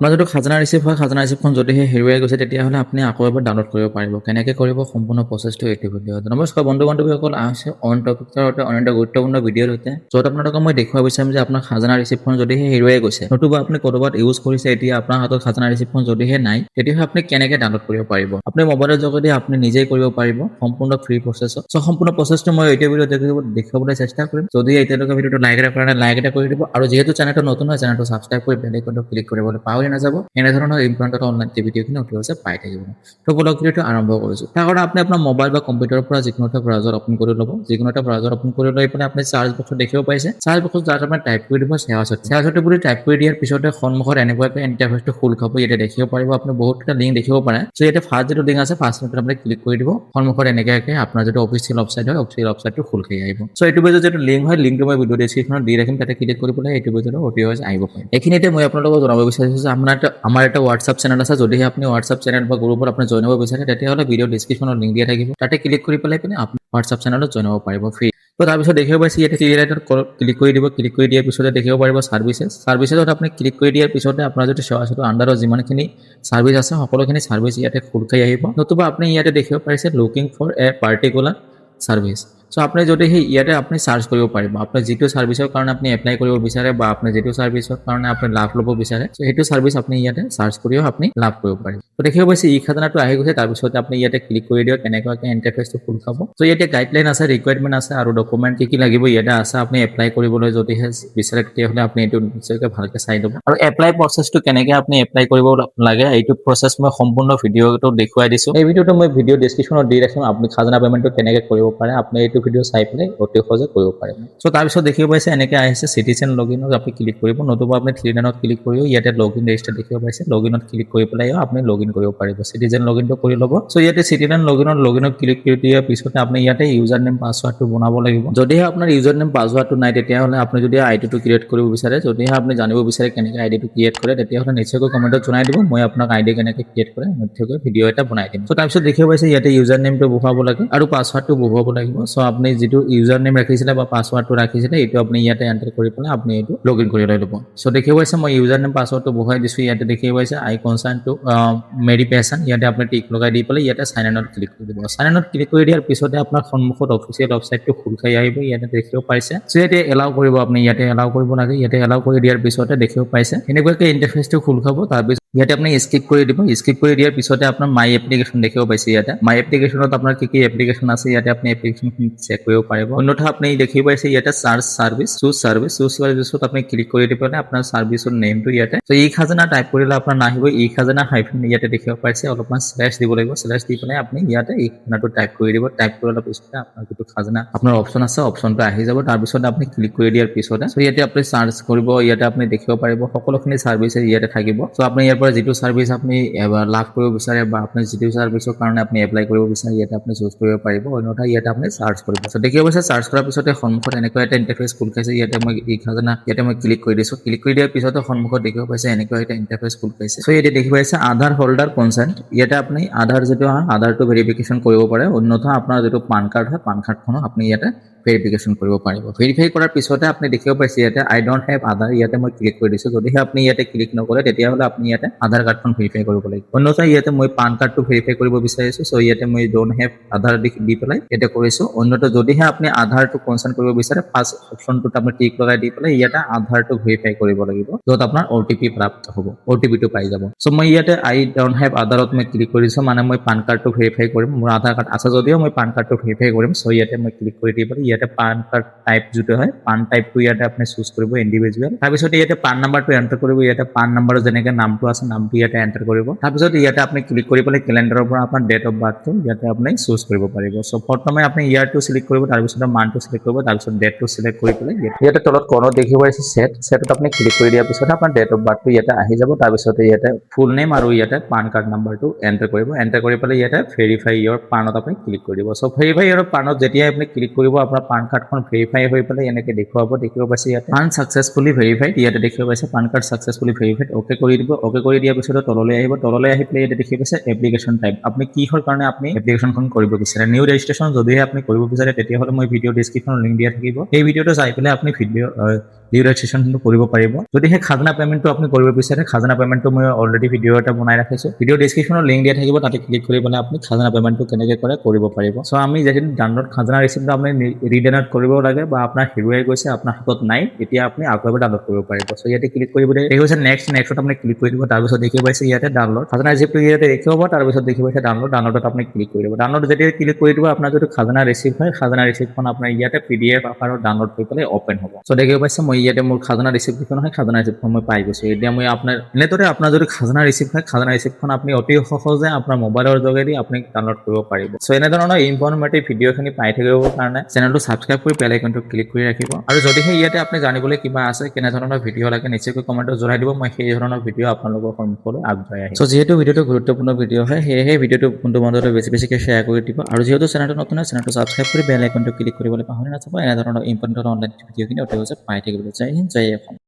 আপোনাৰ যদি খাজানা ৰিচিপ্ট হয় খাজানা ৰিচিপ্টখন যদিহে হেৰুৱাই গৈছে তেতিয়াহ'লে আপুনি আকৌ এবাৰ ডাউনলোড কৰিব পাৰিব। কেনেকৈ কৰিব সম্পূৰ্ণ প্ৰচেছটো এইটো ভিডিঅ'ত। নমস্কাৰ বন্ধু বান্ধৱীসকল, আহিছে অন টপিকৰ সৈতে অন্য এটা গুৰুত্বপূৰ্ণ ভিডিঅ'ৰ সৈতে, য'ত আপোনালোকক মই দেখুৱাব বিচাৰিম যে আপোনাৰ খাজানা ৰিচিপ্টখন যদিহে হেৰুৱাই গৈছে, নতুবা আপুনি ক'ৰবাত ইউজ কৰিছে, এতিয়া আপোনাৰ হাতত খাজানা ৰিচিপ্টখন যদিহে নাই, তেতিয়াহ'লে আপুনি কেনেকৈ ডাউনলোড কৰিব পাৰিব। আপুনি মোবাইলৰ যোগেদি আপুনি নিজেই কৰিব পাৰিব সম্পূৰ্ণ ফ্ৰী প্ৰচেছত। চ' সম্পূৰ্ণ প্ৰচেছটো মই এইটো ভিডিঅ'ত দেখুৱাবলৈ চেষ্টা কৰিম। যদি এতিয়ালৈকে ভিডিঅ'টো লাইক এটা কৰা নাই, লাইক এটা কৰি দিব, আৰু যিহেতু চেনেলটো নতুন হয় চেনেলটো ছাবস্ক্ৰাইব কৰি বেল আইকনটো ক্লিক কৰিবলৈ পাহৰি নাযাব। এনেধৰণৰ ইম্পৰ্টেণ্ট অনলাইন ভিডিঅ'খিনি অতিশীঘ্ৰে পাই থাকিব। তো বলক ভিডিঅ'টো আৰম্ভ কৰিছোঁ। তাৰ কাৰণে আপুনি আপোনাৰ মোবাইল বা কম্পিউটাৰৰ পৰা যিকোনো এটা ব্ৰাউজাৰ অপেন কৰি ল'ব। যিকোনো এটা ব্ৰাউজাৰ অপেন কৰি লৈ পেলাই আপুনি চাৰ্চ বক্সত দেখিব পাইছে, চাৰ্চ বক্সত যাত আপুনি টাইপ কৰি দিব চেৱাচতি বুলি টাইপ কৰি দিয়াৰ পিছতে সন্মুখত এনেকুৱাকৈ ইণ্টাৰফেচটো খোল খাব। ইয়াতে দেখিব পাৰিব আপুনি বহুতটা লিংক দেখিব পাৰে। চ' ইয়াতে ফাৰ্ষ্ট যিটো লিংক আছে ফাৰ্ষ্ট লিংকত আপুনি ক্লিক কৰি দিব। সন্মুখত এনেকৈ আপোনাৰ যিটো অফিচিয়েল ৱেবছাইট হয় অফিচিয়েল ৱেবছাইটটো খোল খাই আহিব। চ' এইটো পেজত যিটো লিংক হয় লিংকটো মই ভিডিঅ' ডেছক্ৰিপশ্যনত দি ৰাখিম, তাতে ক্লিক কৰি পেলাই এইটো পেজত অতিশীঘ্ৰে আহিব পাৰিম। এইখিনিতে মই আপোনালোকক জনাব বিচাৰিছোঁ যে আমাৰ এটা হোৱাটছআপ চেনেল আছে। যদিহে আপুনি হোৱাটছআপ চেনেল বা গ্ৰুপত আপুনি জইন হ'ব বিচাৰে তেতিয়াহ'লে ভিডিঅ' ডেছক্ৰিপশ্যনত লিংক দিয়া থাকিব, তাতে ক্লিক কৰি পেলাই আপুনি হোৱাটছআপ চেনেলত জইন হ'ব পাৰিব ফ্ৰী। তো তাৰপিছত দেখিব পাইছে ইয়াতে ক্লিক কৰি দিব। ক্লিক কৰি দিয়াৰ পিছতে দেখিব পাৰিব ছাৰ্ভিচেছত আপুনি ক্লিক কৰি দিয়াৰ পিছতে আপোনাৰ যদি চেৱাচতিৰ আণ্ডাৰত যিমানখিনি ছাৰ্ভিচ আছে সকলোখিনি ছাৰ্ভিচ ইয়াতে খোল খাই আহিব। নতুবা আপুনি ইয়াতে দেখিব পাৰিছে looking for a particular service. So' আপুনি যদি ইয়াতে আপুনি চাৰ্চ কৰিব পাৰিব আপুনি যিটো ছাৰ্ভিচৰ কাৰণে আপুনি এপ্লাই কৰিব বিচাৰে বা আপুনি যিটো ছাৰ্ভিচৰ কাৰণে আপুনি লাভ ল'ব বিচাৰে, চ' সেইটো ছাৰ্ভিচ আপুনি ইয়াতে চাৰ্চ কৰিও আপুনি লাভ কৰিব পাৰিব। তো দেখিব পাইছে ই খাজানাটো আহি গৈছে। তাৰপিছতে আপুনি ইয়াতে ক্লিক কৰি দিয়ক, কেনেকুৱাকৈ ইণ্টাৰফেচটো খোল খাব। চ' ইয়াতে গাইডলাইন আছে, ৰিকুৱাৰমেণ্ট আছে আৰু ডকুমেণ্ট কি লাগিব ইয়াতে আছে। আপুনি এপ্লাই কৰিবলৈ যদিহে বিচাৰে তেতিয়াহ'লে আপুনি এইটো নিশ্চয়কৈ ভালকৈ চাই ল'ব। আৰু এপ্লাই প্ৰচেছটো কেনেকৈ আপুনি এপ্লাই কৰিব লাগে এইটো প্ৰচেছ মই সম্পূৰ্ণ ভিডিঅ'টো দেখুৱাই দিছোঁ। এই ভিডিঅ'টো মই ভিডিঅ' ডেছক্ৰিপশ্যনত দি ৰাখিম। আপুনি খাজানা পে'মেণ্টটো কেনেকৈ কৰিব পাৰে আপুনি এইটো ভিডিঅ' চাই পেলাই অতি সহজে কৰিব পাৰিব। চ' তাৰপিছত দেখিব পাইছে এনেকৈ আহিছে চিটিজেন লগইনত আপুনি ক্লিক কৰিব, নতুবা আপুনি 3 লাইনত ক্লিক কৰিও ইয়াতে লগইন ৰেজিষ্টাৰ দেখিব পাইছে। লগইনত ক্লিক কৰি পেলাই আপুনি লগইন কৰিব পাৰিব। চিটিজেন লগইনটো কৰি ল'ব। চ' ইয়াতে চিটিজেন লগইনত ক্লিক কৰি দিয়াৰ পিছতে আপুনি ইয়াতে ইউজাৰ নেম পাছৱাৰ্ডটো বনাব লাগিব। যদিহে আপোনাৰ ইউজাৰ নেম পাছৱাৰ্ডটো নাই তেতিয়াহ'লে আপুনি যদি আইডিটো ক্ৰিয়েট কৰিব বিচাৰে, যদিহে আপুনি জানিব বিচাৰে কেনেকৈ আইডিটো ক্ৰিয়েট কৰে তেতিয়াহ'লে নিশ্চয়কৈ কমেণ্টত জনাই দিব। মই আপোনাক আইডি কেনেকৈ ক্ৰিয়েট কৰে নিশ্চয়কৈ ভিডিঅ' এটা বনাই দিম। চ' তাৰপিছত দেখিব পাইছে ইয়াতে ইউজাৰ নেমটো বহুৱাব লাগে আৰু পাছৱাৰ্ডটো বহুৱাব লাগিব। চ' আপুনি যিটো ইউজাৰ নেম ৰাখিছিলে বা পাছৱাৰ্ডটো ৰাখিছিলে এইটো আপুনি ইয়াতে এণ্টাৰ কৰি পেলাই আপুনি এইটো লগইন কৰি লৈ ল'ব। চ' দেখিব পাইছে মই ইউজাৰ নেম পাছৱাৰ্ডটো বহুৱাই দিছোঁ। ইয়াতে দেখিব পাইছে আই কনচাৰ্ণ টু মেৰি পেশ্যন, ইয়াতে আপুনি টিক লগাই দি পেলাই ইয়াতে চাইন ইনত ক্লিক কৰি দিব। চাইন ইনত ক্লিক কৰি দিয়াৰ পিছতে আপোনাৰ সন্মুখত অফিচিয়েল ৱেবছাইটটো খোল খাই আহিব। ইয়াতে দেখিব পাইছে। চ' ইয়াতে এলাউ কৰিব, আপুনি ইয়াতে এলাউ কৰিব লাগে। ইয়াতে এলাউ কৰি দিয়াৰ পিছতে দেখিব পাইছে এনেকুৱাকৈ ইণ্টাৰফেচটো খোল খাব। তাৰপিছত ইয়াতে আপুনি স্কিপ কৰি দিব। স্কিপ কৰি দিয়াৰ পিছতে আপোনাৰ মাই এপ্লিকেশ্যন দেখিব পাইছে। ইয়াতে মাই এপ্লিকেশ্যনত আপোনাৰ কি এপ্লিকেশ্যন আছে ইয়াতে আপুনি এপ্লিকেশ্যনখিনি চেক কৰিব পাৰিব। অন্যথা আপুনি দেখিব পাইছে ইয়াতে চাৰ্চ ছাৰ্ভিচ চুজ ছাৰ্ভিচত আপুনি ক্লিক কৰি দি পেলাই আপোনাৰ ছাৰ্ভিচৰ নেমটো ইয়াতে চ' ই খাজানা টাইপ কৰিলে আপোনাৰ নাহিব। ই খাজানা হাইফেন ইয়াতে দেখিব পাইছে অলপমান স্লেছ দিব লাগিব। স্লেছ দি পেলাই আপুনি ইয়াতে ই খাজানাটো টাইপ কৰি দিব। টাইপ কৰাৰ পিছতে আপোনাৰ যিটো খাজানা আপোনাৰ অপশ্যন আছে অপশ্যনটো আহি যাব। তাৰপিছতে আপুনি ক্লিক কৰি দিয়াৰ পিছতে চ' ইয়াতে আপুনি চাৰ্চ কৰিব। ইয়াতে আপুনি দেখিব পাৰিব সকলোখিনি ছাৰ্ভিচ ইয়াতে থাকিব। চ' আপুনি ইয়াৰ পৰা যিটো ছাৰ্ভিচ আপুনি লাভ কৰিব বিচাৰে বা আপুনি যিটো ছাৰ্ভিচৰ কাৰণে আপুনি এপ্লাই কৰিব বিচাৰে ইয়াতে আপুনি চুজ কৰিব পাৰিব। অন্যথা ইয়াতে আপুনি চাৰ্চ কৰিব। চ' দেখিব পাইছে চাৰ্চ কৰাৰ পিছতে সন্মুখত এনেকুৱা এটা ইণ্টাৰফেচ খোল খাইছে। ইয়াতে মই ই খাজানা ইয়াতে মই ক্লিক কৰি দিছোঁ। ক্লিক কৰি দিয়াৰ পিছতে সন্মুখত দেখিব পাইছে এনেকুৱা এটা ইণ্টাৰফেচ খোল খাইছে। চ' ইয়াতে দেখিব পাইছে আধাৰ হোল্ডাৰ কনচেণ্ট, ইয়াতে আপুনি আধাৰ যিটো হয় আধাৰটো ভেৰিফিকেশ্যন কৰিব পাৰে। অন্যথা আপোনাৰ যিটো পান কাৰ্ড হয় পান কাৰ্ডখনো আপুনি ইয়াতে ভেৰিফিকেশ্যন কৰিব পাৰিব। ভেৰিফাই কৰাৰ পিছতে আপুনি দেখিব পাইছে ইয়াতে আই ডণ্ট হেভ আধাৰ, ইয়াতে মই ক্লিক কৰি দিছোঁ। যদিহে আপুনি ইয়াতে ক্লিক নকৰে তেতিয়াহ'লে আপুনি ইয়াতে আধাৰ কাৰ্ডখন ভেৰিফাই কৰিব লাগিব। অন্যথা ইয়াতে মই পান কাৰ্ডটো ভেৰিফাই কৰিব বিচাৰিছোঁ। চ' ইয়াতে মই ডণ্ট হেভ আধাৰ দি পেলাই ইয়াতে কৰিছোঁ। অন্যথা যদিহে আপুনি আধাৰটো কনচাৰ্ন কৰিব বিচাৰে ফাৰ্ষ্ট অপশ্যনটোত আপুনি টিক লগাই দি পেলাই ইয়াতে আধাৰটো ভেৰিফাই কৰিব লাগিব, য'ত আপোনাৰ OTP প্ৰাপ্ত হ'ব, OTPটো পাই যাব। চ' মই ইয়াতে আই ডণ্ট হেভ আধাৰত মই ক্লিক কৰিছোঁ, মানে মই পান কাৰ্ডটো ভেৰিফাই কৰিম। মোৰ আধাৰ কাৰ্ড আছে যদিও মই পান কাৰ্ডটো ভেৰিফাই কৰিম। চ' ইয়াতে মই ক্লিক কৰি দি পেলাই ইয়াতে পান কাৰ্ড টাইপ যিটো হয় পান টাইপটো ইয়াতে আপুনি চুজ কৰিব ইণ্ডিভিজুৱেল। তাৰপিছত ইয়াতে পান নাম্বাৰটো এণ্টাৰ কৰিব। ইয়াতে পান নাম্বাৰৰ যেনেকৈ নামটো আছে নামটো ইয়াতে এণ্টাৰ কৰিব। তাৰপিছত ইয়াতে আপুনি ক্লিক কৰি পেলাই কেলেণ্ডাৰৰ পৰা আপোনাৰ ডেট অফ বাৰ্থটো ইয়াতে আপুনি চুজ কৰিব পাৰিব। চ' প্ৰথমে আপুনি ইয়াৰটো চিলেক্ট কৰিব, তাৰপিছত মান্থটো চিলেক্ট কৰিব, তাৰপিছত ডেটটো চিলেক্ট কৰি পেলাই ইয়াতে তলত কৰ্ণত দেখিব পাইছে ছেটত আপুনি ক্লিক কৰি দিয়াৰ পিছত আপোনাৰ ডেট অফ বাৰ্থটো ইয়াতে আহি যাব। তাৰপিছতে ইয়াতে ফুল নেম আৰু ইয়াতে পান কাৰ্ড নাম্বাৰটো এণ্টাৰ কৰিব। এণ্টাৰ কৰি পেলাই ইয়াতে ভেৰিফাই ইয়ৰ পানত আপুনি ক্লিক কৰি দিব। চ' ভেৰিফাই ইয়ৰ পানত যেতিয়াই আপুনি ক্লিক কৰিব আপোনাৰ পান কাৰ্ডখন ভেৰিফাই হৈ পেলাই এনেকৈ দেখুৱাব। দেখিব পাইছে ইয়াতে পান ছাকচেছফুলি ভেৰিফাইড, ইয়াতে দেখিব পাইছে PAN card successfully verified. Okay কৰি দিব। অ'কে কৰি দিয়াৰ পিছত তললৈ আহিব। তললৈ আহি পেলাই ইয়াতে দেখি পাইছে এপ্লিকেশ্যন টাইপ, আপুনি কিহৰ কাৰণে আপুনি এপ্লিকেশ্যনখন কৰিব বিচাৰে। নিউ ৰেজিষ্ট্ৰেশ্যন যদিহে আপুনি কৰিব বিচাৰে তেতিয়াহ'লে মই ভিডিঅ' ডেছক্ৰিপশ্যনত লিংক দিয়া থাকিব। সেই ভিডিঅ'টো চাই পেলাই আপুনি ডিউৰেশ্যনটো কৰিব পাৰিব যদি সেই খাজনা পেমেণ্টটো আপুনি কৰিব বিচাৰে খাজনা পেমেণ্টটো মই অলৰেডি ভিডিঅ' এটা বনাই ৰাখিছোঁ ভিডিঅ' ডেছক্ৰিপশ্যনত লিংক দিয়া থাকিব তাতে ক্লিক কৰি পেলাই আপুনি খাজনা পেমেণ্টটো কেনেকৈ কৰে কৰিব পাৰিব চ' আমি যেতিয়া ডাউনলোড খাজনা ৰিচিপ্টটো আপুনি ৰিডাউনলোড কৰিব লাগে বা আপোনাৰ হেৰুৱাই গৈছে আপোনাৰ হাতত নাই এতিয়া আপুনি আকৌ এবাৰ ডাউনলোড কৰিব পাৰিব চ' ইয়াতে ক্লিক কৰিব দিয়ে এই হৈছে নেক্সটত আপুনি ক্লিক কৰি দিব তাৰপিছত দেখিব পাইছে ইয়াতে ডাউনলোড খাজনা ৰিচিপ্টটো ইয়াতে দেখিব পাব তাৰপিছত দেখিব পাইছে ডাউনলোডত আপুনি ক্লিক কৰি দিব ডাউনলোড যেতিয়া ক্লিক কৰি দিব আপোনাৰ যদি খাজনা ৰিচিপ্ট হয় খাজনা ৰিচিপ্টখন আপোনাৰ ইয়াতে PDF আকাৰত ডাউনলোড কৰি পেলাই অপেন হ'ব চ' দেখিব পাইছে মই ইয়াতে মোৰ খাজনা ৰিচিপ্টখন হয় খাজনা ৰিচিপ্টখন মই পাই গৈছোঁ এতিয়া মই আপোনাৰ এনেদৰে আপোনাৰ যদি খাজনা ৰিচিপ্ট হয় খাজনা ৰিচিপ্টখন আপুনি অতি সহজে আপোনাৰ মোবাইলৰ যোগেদি আপুনি ডাউনলোড কৰিব পাৰিব চ' এনেধৰণৰ ইনফৰমেটিভ ভিডিঅ'খিনি পাই থাকিবৰ কাৰণে চেনেলটো ছাবস্ক্ৰাইব কৰি বেল আইকনটো ক্লিক কৰি ৰাখিব আৰু যদিহে ইয়াতে আপুনি জানিবলৈ কিবা আছে কেনেধৰণৰ ভিডিঅ' লাগে নিশ্চয়কৈ কমেণ্টত জনাই দিব মই সেই ধৰণৰ ভিডিঅ' আপোনালোকৰ সন্মুখলৈ আগবঢ়াই আহিম চ' যিহেতু ভিডিঅ'টো গুৰুত্বপূৰ্ণ ভিডিঅ' হয় সেয়েহে ভিডিঅ'টো বন্ধু বান্ধৱলৈ বেছিকৈ শ্বেয়াৰ কৰি দিব আৰু যিহেতু চেনেলটো নতুন হয় চেনেলটো ছাবস্ক্ৰাইব কৰি বেল আইকনটো ক্লিক কৰিবলৈ পাহৰি নাযাব এনেধৰণৰ ইম্পৰ্টেণ্ট অনলাইন ভিডিঅ'খিনি অতি সহজে পাই থাকিবলৈ জয় হিন্দ জয় অসম